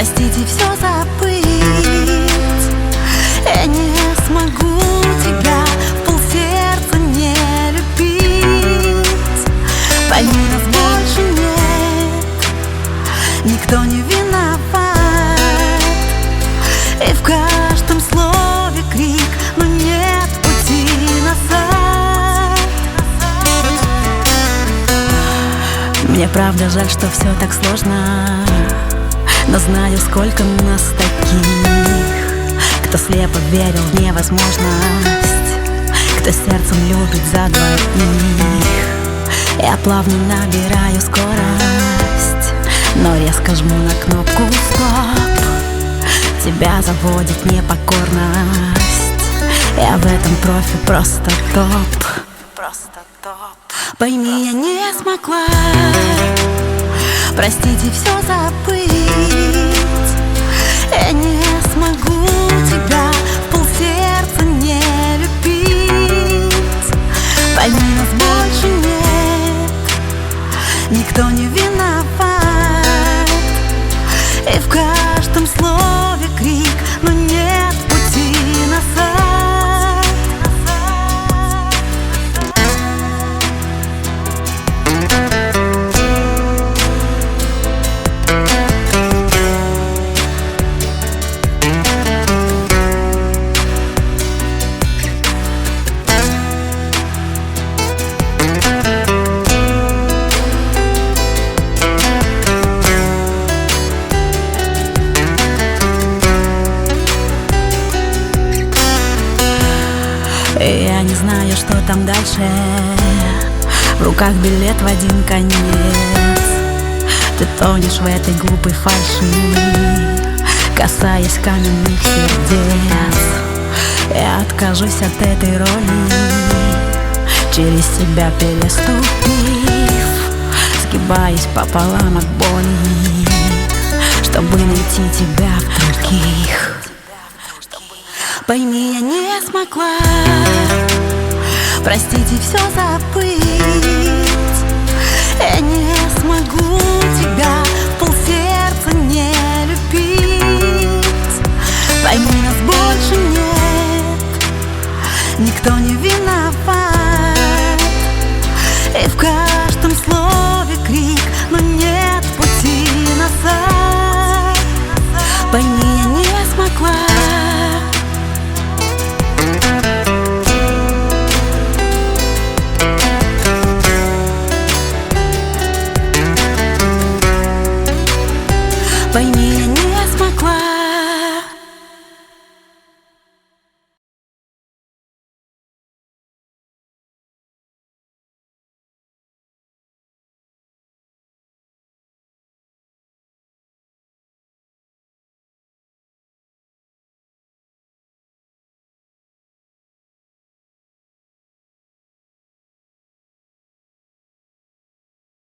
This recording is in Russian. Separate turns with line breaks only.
простите, все забыть. Я не смогу тебя полсердца не любить. Пойми, нас больше нет, никто не виноват. И в каждом слове крик, но нет пути назад. Мне правда жаль, что все так сложно, но знаю, сколько нас таких, кто слепо верил в невозможность, кто сердцем любит за двоих. Я плавно набираю скорость, но резко жму на кнопку стоп. Тебя заводит непокорность, я в этом профи, просто топ. Пойми, я не смогла, простите, все забыть. Я не смогу тебя полсердца не любить. Пойми, нас больше нет, никто не виноват. И в каждом слове крик, но нет пути назад.
Я не знаю, что там дальше. В руках билет в один конец. Ты тонешь в этой глупой фальши, касаясь каменных сердец. Я откажусь от этой роли, через себя переступив, сгибаясь пополам от боли, чтобы найти тебя в других.
Пойми, я не смогла, простите, все забыть. Я не смогу тебя